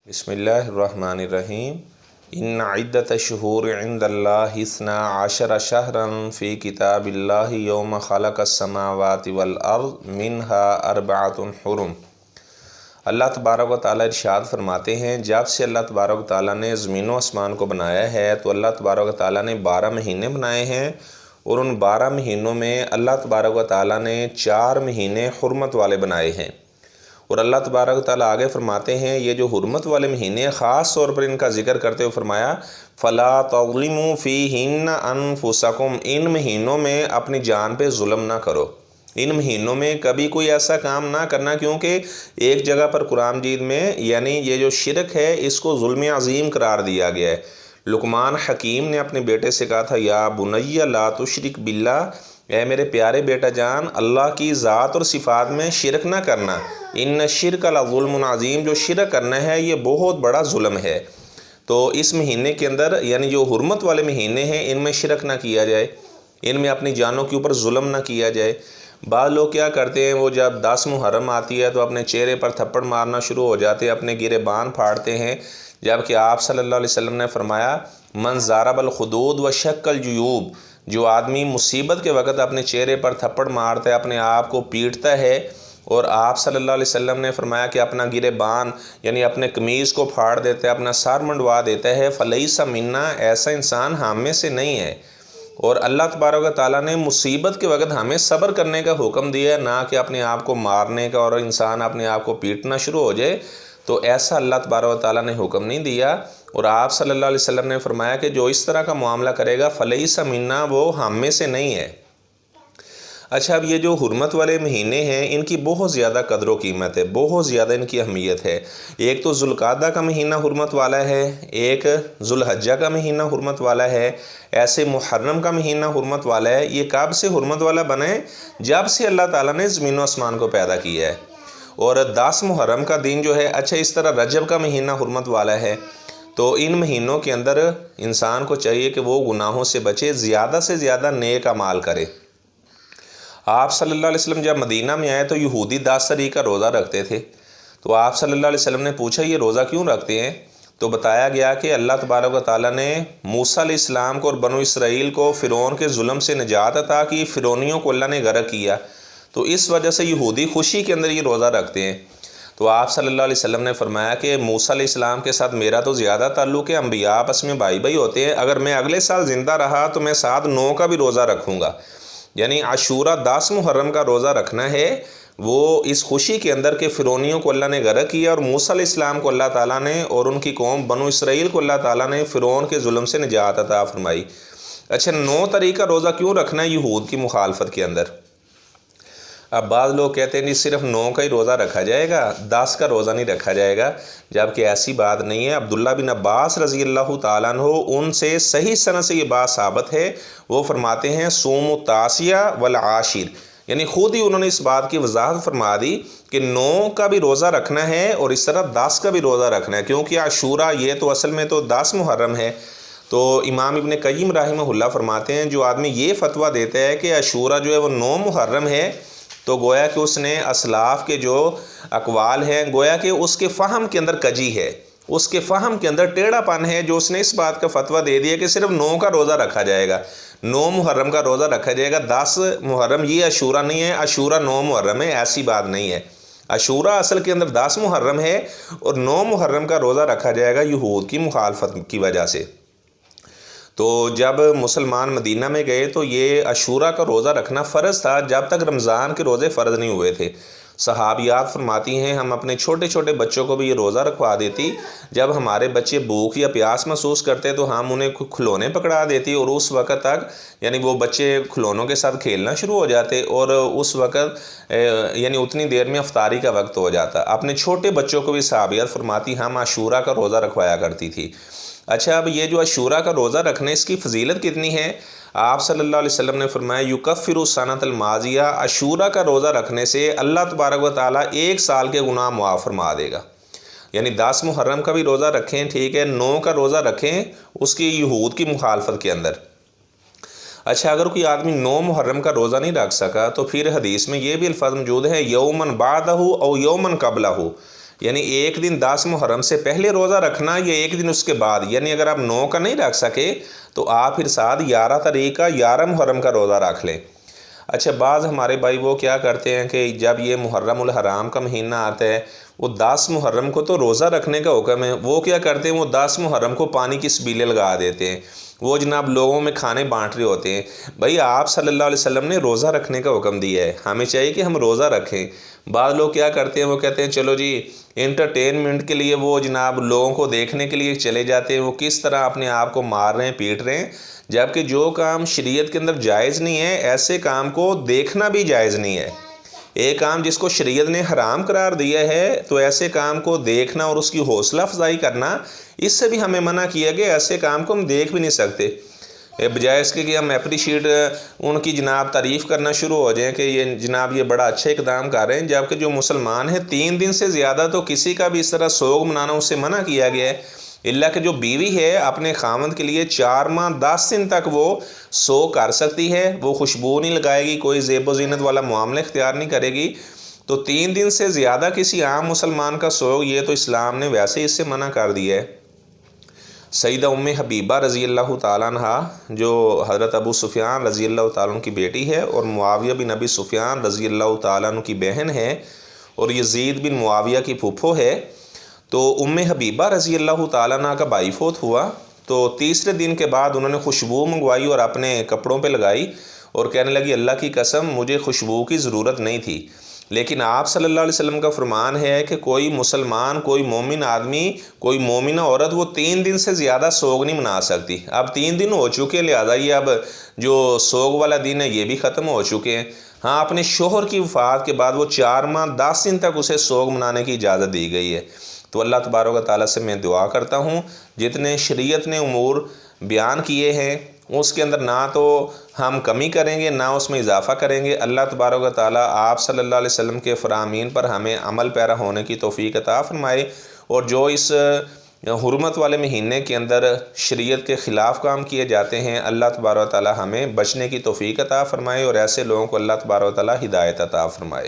بسم اللہ الرحمن الرحیم ان عدت الشہور عند اللہ اثنا عشر شہرا فی کتاب اللہ یوم خلق السماوات والارض منہا اربعۃ حرم۔ اللہ تبارک و تعالیٰ ارشاد فرماتے ہیں جب سے اللہ تبارک و تعالیٰ نے زمین و آسمان کو بنایا ہے تو اللہ تبارک و تعالیٰ نے 12 مہینے بنائے ہیں، اور ان 12 مہینوں میں اللہ تبارک و تعالیٰ نے 4 مہینے حرمت والے بنائے ہیں۔ اور اللہ تبارک و تعالیٰ آگے فرماتے ہیں یہ جو حرمت والے مہینے ہیں خاص طور پر ان کا ذکر کرتے ہوئے فرمایا فَلَا تَظْلِمُوا فِيهِنَّ أَنفُسَكُمْ، ان مہینوں میں اپنی جان پہ ظلم نہ کرو، ان مہینوں میں کبھی کوئی ایسا کام نہ کرنا، کیونکہ ایک جگہ پر قرآن مجید میں یعنی یہ جو شرک ہے اس کو ظلم عظیم قرار دیا گیا ہے۔ لقمان حکیم نے اپنے بیٹے سے کہا تھا یا بنی لا تشرک باللہ، اے میرے پیارے بیٹا جان اللہ کی ذات اور صفات میں شرک نہ کرنا، ان شرک لظلم عظیم، جو شرک کرنا ہے یہ بہت بڑا ظلم ہے۔ تو اس مہینے کے اندر یعنی جو حرمت والے مہینے ہیں ان میں شرک نہ کیا جائے، ان میں اپنی جانوں کے اوپر ظلم نہ کیا جائے۔ بعض لوگ کیا کرتے ہیں وہ جب 10 محرم آتی ہے تو اپنے چہرے پر تھپڑ مارنا شروع ہو جاتے ہیں، اپنے گریبان پھاڑتے ہیں، جبکہ آپ صلی اللہ علیہ وسلم نے فرمایا من ضرب الخدود و شق الجیوب، جو آدمی مصیبت کے وقت اپنے چہرے پر تھپڑ مارتا ہے، اپنے آپ کو پیٹتا ہے، اور آپ صلی اللہ علیہ وسلم نے فرمایا کہ اپنا گریبان یعنی اپنے قمیض کو پھاڑ دیتا ہے، اپنا سر منڈوا دیتا ہے، فلیس منا، ایسا انسان ہم میں سے نہیں ہے۔ اور اللہ تبارک و تعالیٰ نے مصیبت کے وقت ہمیں صبر کرنے کا حکم دیا ہے، نہ کہ اپنے آپ کو مارنے کا اور انسان اپنے آپ کو پیٹنا شروع ہو جائے، تو ایسا اللہ تبارک و تعالیٰ نے حکم نہیں دیا۔ اور آپ صلی اللہ علیہ وسلم نے فرمایا کہ جو اس طرح کا معاملہ کرے گا فلیس منا، وہ ہم میں سے نہیں ہے۔ اچھا، اب یہ جو حرمت والے مہینے ہیں ان کی بہت زیادہ قدر و قیمت ہے، بہت زیادہ ان کی اہمیت ہے۔ ایک تو ذوالقعدہ کا مہینہ حرمت والا ہے، ایک ذوالحجہ کا مہینہ حرمت والا ہے، ایسے محرم کا مہینہ حرمت والا ہے۔ یہ کب سے حرمت والا بنا ہے؟ جب سے اللہ تعالیٰ نے زمین و آسمان کو پیدا کیا ہے۔ اور 10 محرم کا دن جو ہے، اچھا اس طرح رجب کا مہینہ حرمت والا ہے۔ تو ان مہینوں کے اندر انسان کو چاہیے کہ وہ گناہوں سے بچے، زیادہ سے زیادہ نیک اعمال کرے۔ آپ صلی اللہ علیہ وسلم جب مدینہ میں آئے تو یہودی 10 تاریخ کا روزہ رکھتے تھے، تو آپ صلی اللہ علیہ وسلم نے پوچھا یہ روزہ کیوں رکھتے ہیں؟ تو بتایا گیا کہ اللہ تبارک و تعالیٰ نے موسیٰ علیہ السلام کو اور بنو اسرائیل کو فرعون کے ظلم سے نجات عطا کی، فرعونیوں کو اللہ نے غرق کیا، تو اس وجہ سے یہودی خوشی کے اندر یہ روزہ رکھتے ہیں۔ تو آپ صلی اللہ علیہ وسلم نے فرمایا کہ موسیٰ علیہ السلام کے ساتھ میرا تو زیادہ تعلق ہے، انبیاء آپس میں بھائی بھائی ہوتے ہیں، اگر میں اگلے سال زندہ رہا تو میں ساتھ 9 کا بھی روزہ رکھوں گا، یعنی عاشورہ 10 محرم کا روزہ رکھنا ہے، وہ اس خوشی کے اندر کہ فرعونیوں کو اللہ نے غرق کیا اور موسیٰ علیہ السلام کو اللہ تعالیٰ نے اور ان کی قوم بنو اسرائیل کو اللہ تعالیٰ نے فرعون کے ظلم سے نجات عطا فرمائی۔ اچھا، 9 تاریخ کا روزہ کیوں رکھنا ہے یہود کی مخالفت کے اندر؟ اب بعض لوگ کہتے ہیں نہیں صرف 9 کا ہی روزہ رکھا جائے گا، 10 کا روزہ نہیں رکھا جائے گا، جبکہ ایسی بات نہیں ہے۔ عبداللہ بن عباس رضی اللہ تعالیٰ عنہ ان سے صحیح سند سے یہ بات ثابت ہے، وہ فرماتے ہیں صوم التاسع والعاشر، یعنی خود ہی انہوں نے اس بات کی وضاحت فرما دی کہ 9 کا بھی روزہ رکھنا ہے اور اس طرح 10 کا بھی روزہ رکھنا ہے، کیونکہ عاشورہ یہ تو اصل میں تو 10 محرم ہے۔ تو امام ابن قیم رحمہ اللہ فرماتے ہیں جو آدمی یہ فتویٰ دیتا ہے کہ عاشورہ جو ہے وہ 9 محرم ہے، تو گویا کہ اس نے اسلاف کے جو اقوال ہیں گویا کہ اس کے فہم کے اندر کجی ہے، اس کے فہم کے اندر ٹیڑھا پن ہے، جو اس نے اس بات کا فتویٰ دے دیا کہ صرف 9 کا روزہ رکھا جائے گا، 9 محرم کا روزہ رکھا جائے گا، 10 محرم یہ عاشورہ نہیں ہے، عاشورہ 9 محرم ہے، ایسی بات نہیں ہے۔ عاشورہ اصل کے اندر 10 محرم ہے اور 9 محرم کا روزہ رکھا جائے گا یہود کی مخالفت کی وجہ سے۔ تو جب مسلمان مدینہ میں گئے تو یہ عاشورہ کا روزہ رکھنا فرض تھا، جب تک رمضان کے روزے فرض نہیں ہوئے تھے۔ صحابیات فرماتی ہیں ہم اپنے چھوٹے چھوٹے بچوں کو بھی یہ روزہ رکھوا دیتی، جب ہمارے بچے بھوک یا پیاس محسوس کرتے تو ہم انہیں کھلونے پکڑا دیتی، اور اس وقت تک یعنی وہ بچے کھلونوں کے ساتھ کھیلنا شروع ہو جاتے، اور اس وقت یعنی اتنی دیر میں افطاری کا وقت ہو جاتا۔ اپنے چھوٹے بچوں کو بھی صحابیات فرماتی ہم عاشورہ کا روزہ رکھوایا کرتی تھی۔ اچھا، اب یہ جو عاشورہ کا روزہ رکھنے اس کی فضیلت کتنی ہے؟ آپ صلی اللہ علیہ وسلم نے فرمایا یکفر السنۃ الماضیہ، عاشورہ کا روزہ رکھنے سے اللہ تبارک و تعالیٰ 1 سال کے گناہ معاف فرما دے گا۔ یعنی 10 محرم کا بھی روزہ رکھیں، ٹھیک ہے، 9 کا روزہ رکھیں اس کی یہود کی مخالفت کے اندر۔ اچھا، اگر کوئی آدمی 9 محرم کا روزہ نہیں رکھ سکا تو پھر حدیث میں یہ بھی الفاظ موجود ہے یومن بعدہ او یومن قبلہ، یعنی ایک دن 10 محرم سے پہلے روزہ رکھنا یا ایک دن اس کے بعد، یعنی اگر آپ 9 کا نہیں رکھ سکے تو آپ پھر ساتھ 11 تاریخ کا 11 محرم کا روزہ رکھ لیں۔ اچھا، بعض ہمارے بھائی وہ کیا کرتے ہیں کہ جب یہ محرم الحرام کا مہینہ آتا ہے، وہ 10 محرم کو تو روزہ رکھنے کا حکم ہے، وہ کیا کرتے ہیں، وہ 10 محرم کو پانی کی سبیلیں لگا دیتے ہیں، وہ جناب لوگوں میں کھانے بانٹ رہے ہوتے ہیں۔ بھائی آپ صلی اللہ علیہ وسلم نے روزہ رکھنے کا حکم دیا ہے، ہمیں چاہیے کہ ہم روزہ رکھیں۔ بعض لوگ کیا کرتے ہیں، وہ کہتے ہیں چلو جی انٹرٹینمنٹ کے لیے وہ جناب لوگوں کو دیکھنے کے لیے چلے جاتے ہیں، وہ کس طرح اپنے آپ کو مار رہے ہیں، پیٹ رہے ہیں، جبکہ جو کام شریعت کے اندر جائز نہیں ہے ایسے کام کو دیکھنا بھی جائز نہیں ہے۔ ایک کام جس کو شریعت نے حرام قرار دیا ہے تو ایسے کام کو دیکھنا اور اس کی حوصلہ افزائی کرنا، اس سے بھی ہمیں منع کیا گیا، ایسے کام کو ہم دیکھ بھی نہیں سکتے۔ بجائے اس کے کہ ہم اپریشیٹ ان کی جناب تعریف کرنا شروع ہو جائیں کہ یہ جناب یہ بڑا اچھا اقدام کر رہے ہیں، جبکہ جو مسلمان ہیں 3 دن سے زیادہ تو کسی کا بھی اس طرح سوگ منانا اس سے منع کیا گیا ہے۔ اللہ کہ جو بیوی ہے اپنے خاوند کے لیے 4 ماہ 10 دن تک وہ سوگ کر سکتی ہے، وہ خوشبو نہیں لگائے گی، کوئی زیب و زینت والا معاملہ اختیار نہیں کرے گی، تو 3 دن سے زیادہ کسی عام مسلمان کا سوگ یہ تو اسلام نے ویسے اس سے منع کر دیا ہے۔ سیدہ ام حبیبہ رضی اللہ تعالیٰ عنہ جو حضرت ابو سفیان رضی اللہ تعالیٰ عنہ کی بیٹی ہے اور معاویہ بن ابی سفیان رضی اللہ تعالیٰ عنہ کی بہن ہے اور یزید بن معاویہ کی پھوپھو ہے، تو ام حبیبہ رضی اللہ تعالیٰ عنہ کا بھائی فوت ہوا تو تیسرے دن کے بعد انہوں نے خوشبو منگوائی اور اپنے کپڑوں پہ لگائی اور کہنے لگی اللہ کی قسم مجھے خوشبو کی ضرورت نہیں تھی، لیکن آپ صلی اللہ علیہ وسلم کا فرمان ہے کہ کوئی مسلمان، کوئی مومن آدمی، کوئی مومنہ عورت وہ 3 دن سے زیادہ سوگ نہیں منا سکتی۔ اب 3 دن ہو چکے، لہٰذا یہ اب جو سوگ والا دن ہے یہ بھی ختم ہو چکے ہیں۔ ہاں، اپنے شوہر کی وفات کے بعد وہ 4 ماہ 10 دن تک اسے سوگ منانے کی اجازت دی گئی ہے۔ تو اللہ تبارک و تعالیٰ سے میں دعا کرتا ہوں جتنے شریعت نے امور بیان کیے ہیں اس کے اندر نہ تو ہم کمی کریں گے نہ اس میں اضافہ کریں گے۔ اللہ تبارک و تعالیٰ آپ صلی اللہ علیہ وسلم کے فرامین پر ہمیں عمل پیرا ہونے کی توفیق عطا فرمائے، اور جو اس حرمت والے مہینے کے اندر شریعت کے خلاف کام کیے جاتے ہیں اللہ تبارک و تعالیٰ ہمیں بچنے کی توفیق عطا فرمائے، اور ایسے لوگوں کو اللہ تبارک و تعالیٰ ہدایت عطا فرمائے۔